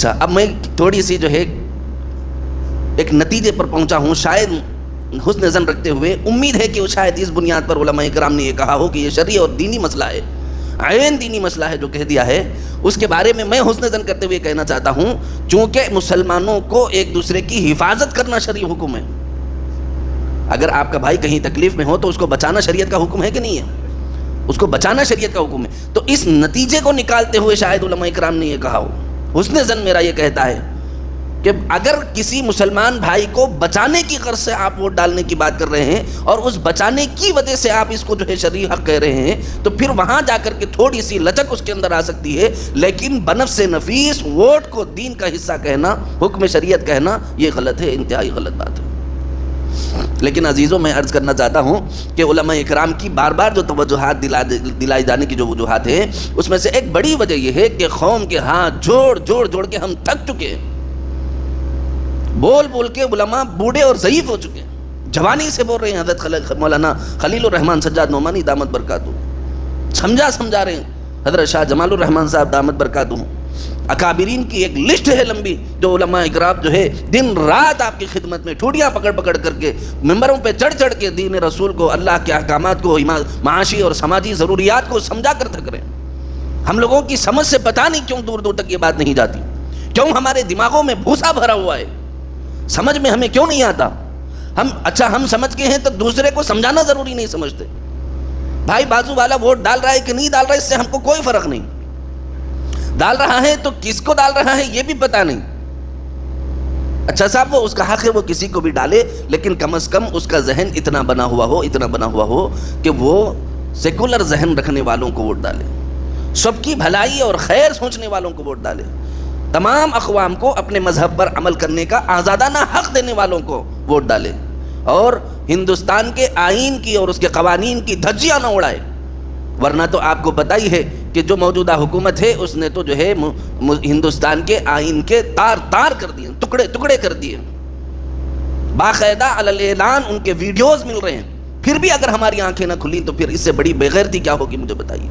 اچھا، اب میں تھوڑی سی جو ہے ایک نتیجے پر پہنچا ہوں، شاید حسن ظن رکھتے ہوئے، امید ہے کہ شاید اس بنیاد پر علماء کرام نے یہ کہا ہو کہ یہ شرعی اور دینی مسئلہ ہے، عین دینی مسئلہ ہے جو کہہ دیا ہے، اس کے بارے میں حسن ظن کرتے ہوئے کہنا چاہتا ہوں، چونکہ مسلمانوں کو ایک دوسرے کی حفاظت کرنا شرعی حکم ہے. اگر آپ کا بھائی کہیں تکلیف میں ہو تو اس کو بچانا شریعت کا حکم ہے کہ نہیں ہے؟ اس کو بچانا شریعت کا حکم ہے. تو اس نتیجے کو نکالتے ہوئے شاید علماء کرام نے یہ کہا ہو. حسن ظن میرا یہ کہتا ہے کہ اگر کسی مسلمان بھائی کو بچانے کی غرض سے آپ ووٹ ڈالنے کی بات کر رہے ہیں اور اس بچانے کی وجہ سے آپ اس کو جو ہے شرعی حق کہہ رہے ہیں، تو پھر وہاں جا کر کے تھوڑی سی لچک اس کے اندر آ سکتی ہے، لیکن بنفس نفیس ووٹ کو دین کا حصہ کہنا، حکم شریعت کہنا، یہ غلط ہے، انتہائی غلط بات ہے. لیکن عزیزوں، میں عرض کرنا چاہتا ہوں کہ علماء اکرام کی بار بار جو توجہات دلائی جانے کی جو وجوہات ہیں، اس میں سے ایک بڑی وجہ یہ ہے کہ قوم کے ہاتھ جوڑ کے ہم تھک چکے ہیں. بول بول کے علماء بوڑھے اور ضعیف ہو چکے ہیں. جوانی سے بول رہے ہیں. حضرت مولانا خلیل الرحمن سجاد نعمانی دامت برکاتہ سمجھا رہے ہیں. حضرت شاہ جمال الرحمن صاحب دامت برکاتہ. اکابرین کی ایک لسٹ ہے لمبی، جو علماء اکرام جو ہے دن رات آپ کی خدمت میں ٹھوڑیاں پکڑ کر کے ممبروں پہ چڑھ کے دین رسول کو، اللہ کے احکامات کو، معاشی اور سماجی ضروریات کو سمجھا کر تھک رہے ہیں. ہم لوگوں کی سمجھ سے پتہ نہیں کیوں دور تک یہ بات نہیں جاتی، کیوں ہمارے دماغوں میں بھوسا بھرا ہوا ہے، سمجھ میں ہمیں کیوں نہیں آتا. ہم سمجھ کے ہیں تو دوسرے کو سمجھانا ضروری نہیں سمجھتے. بھائی بازو والا ووٹ ڈال رہا ہے کہ نہیں ڈال رہا ہے، اس سے ہم کو کوئی فرق نہیں. ڈال رہا ہے تو کس کو ڈال رہا ہے یہ بھی پتہ نہیں. اچھا صاحب، وہ اس کا حق ہے، وہ کسی کو بھی ڈالے، لیکن کم از کم اس کا ذہن اتنا بنا ہوا ہو کہ وہ سیکولر ذہن رکھنے والوں کو ووٹ ڈالے، سب کی بھلائی اور خیر سوچنے والوں کو ووٹ ڈالے، تمام اقوام کو اپنے مذہب پر عمل کرنے کا آزادانہ حق دینے والوں کو ووٹ ڈالے، اور ہندوستان کے آئین کی اور اس کے قوانین کی دھجیاں نہ اڑائے. ورنہ تو آپ کو پتہ ہی ہے کہ جو موجودہ حکومت ہے اس نے تو جو ہے ہندوستان کے آئین کے تار کر دیے، ٹکڑے کر دیے. باقاعدہ علی اعلان ان کے ویڈیوز مل رہے ہیں. پھر بھی اگر ہماری آنکھیں نہ کھلیں تو پھر اس سے بڑی بے غیرتی کیا ہوگی، مجھے بتائیے.